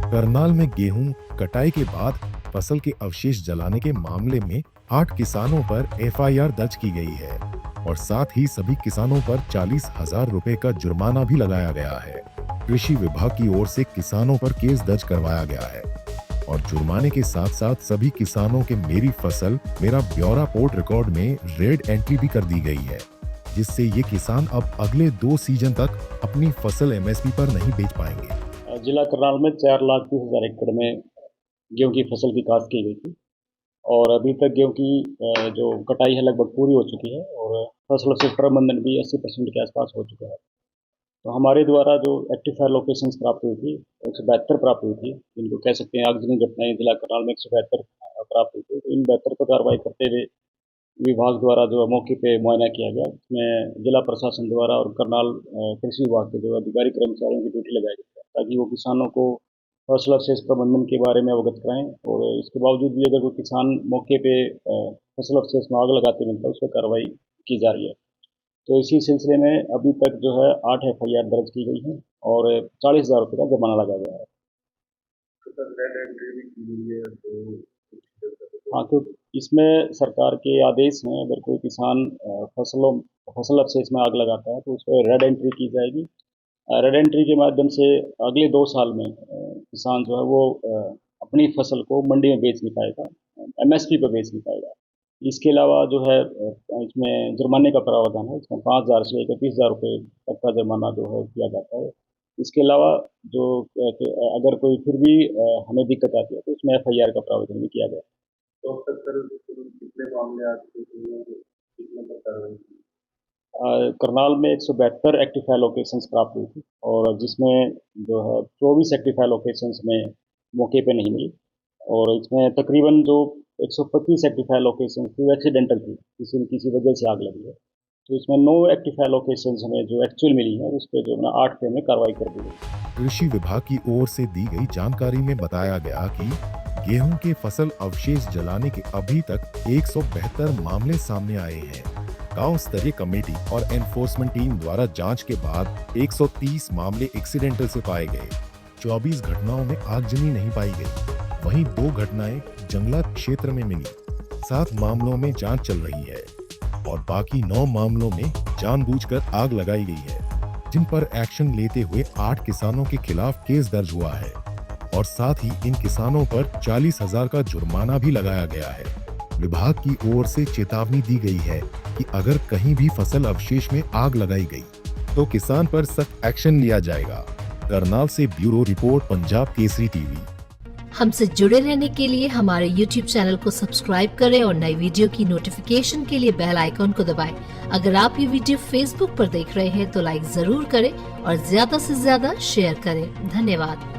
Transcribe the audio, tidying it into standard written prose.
करनाल में गेहूं कटाई के बाद फसल के अवशेष जलाने के मामले में 8 किसानों पर एफआईआर दर्ज की गई है और साथ ही सभी किसानों पर 40,000 रुपए का जुर्माना भी लगाया गया है। कृषि विभाग की ओर से किसानों पर केस दर्ज करवाया गया है और जुर्माने के साथ साथ सभी किसानों के मेरी फसल मेरा ब्यौरा पोर्ट रिकॉर्ड में रेड एंट्री भी कर दी गई है, जिससे ये किसान अब अगले 2 सीजन तक अपनी फसल एमएसपी पर नहीं बेच पाएंगे। जिला करनाल में 4,30,000 एकड़ में गेहूं की फसल की काश्त की गई थी और अभी तक गेहूं की जो कटाई है लगभग पूरी हो चुकी है और फसल से प्रबंधन भी 80% के आसपास हो चुका है। तो हमारे द्वारा जो एक्टिव फायर लोकेशंस प्राप्त हुई थी 172 प्राप्त हुई थी, जिनको कह सकते हैं आगजनी घटनाएं जिला करनाल में 172 प्राप्त हुई थी। तो इन 72 पर कार्रवाई करते हुए विभाग द्वारा जो मौके पे मुआयना किया गया, उसमें जिला प्रशासन द्वारा और करनाल कृषि विभाग के जो अधिकारी कर्मचारियों की ड्यूटी लगाई गई है ताकि वो किसानों को फसल अवशेष प्रबंधन के बारे में अवगत कराएं और इसके बावजूद भी अगर कोई किसान मौके पे फसल अवशेष में आग लगाते मिलता है उस पर कार्रवाई की जा रही है। तो इसी सिलसिले में अभी तक जो है 8 एफआईआर दर्ज की गई है और 40,000 रुपये का जुर्माना लगा गया है। हाँ, तो इसमें सरकार के आदेश हैं, अगर कोई किसान फसल अवशेष में आग लगाता है तो उस पर रेड एंट्री की जाएगी। रेड एंट्री के माध्यम से अगले 2 साल में किसान जो है वो अपनी फसल को मंडी में बेच नहीं पाएगा, एमएसपी पर बेच नहीं पाएगा। इसके अलावा जो है इसमें जुर्माने का प्रावधान है, इसमें 5,000 से लेकर 30,000 रुपये तक का जुर्माना जो है किया जाता है। इसके अलावा जो अगर कोई फिर भी हमें दिक्कत आती है तो उसमें एफआईआर का प्रावधान भी किया गया है। तो अब तक सर कितने मामले आ चुके हैं, कितने पर कार्रवाई की? करनाल में 172 एक्टिव फायर लोकेशंस प्राप्त हुई थी और जिसमें जो है 24 एक्टिव फायर लोकेशंस में मौके पे नहीं मिली और इसमें तकरीबन जो 125 एक्टिव फायर लोकेशंस थी वो एक्सीडेंटल थी, किसी न किसी वजह से आग लगी है। तो इसमें 9 एक्टिव फायर लोकेशंस हमें जो एक्चुअल मिली है उस पर जो है 8 पे में कार्रवाई कर दी गई। कृषि विभाग की ओर से दी गई जानकारी में बताया गया कि गेहूं के फसल अवशेष जलाने के अभी तक 172 मामले सामने आए हैं। गांव स्तरीय कमेटी और एनफोर्समेंट टीम द्वारा जांच के बाद 130 मामले एक्सीडेंटल से पाए गए। 24 घटनाओं में आगजनी नहीं पाई गई, वहीं 2 घटनाएं जंगलात क्षेत्र में मिली। 7 मामलों में जांच चल रही है और बाकी 9 मामलों में जानबूझकर आग लगाई गई है, जिन पर एक्शन लेते हुए 8 किसानों के खिलाफ केस दर्ज हुआ है और साथ ही इन किसानों पर 40,000 का जुर्माना भी लगाया गया है। विभाग की ओर से चेतावनी दी गई है कि अगर कहीं भी फसल अवशेष में आग लगाई गई तो किसान पर सख्त एक्शन लिया जाएगा। करनाल से bureau report, Punjab Kesari TV. हमसे जुड़े रहने के लिए हमारे YouTube चैनल को सब्सक्राइब करें और नई वीडियो की नोटिफिकेशन के लिए बेल आइकॉन को दबाएं। अगर आप ये वीडियो Facebook पर देख रहे हैं तो लाइक जरूर करें और ज्यादा से ज्यादा शेयर करें। धन्यवाद।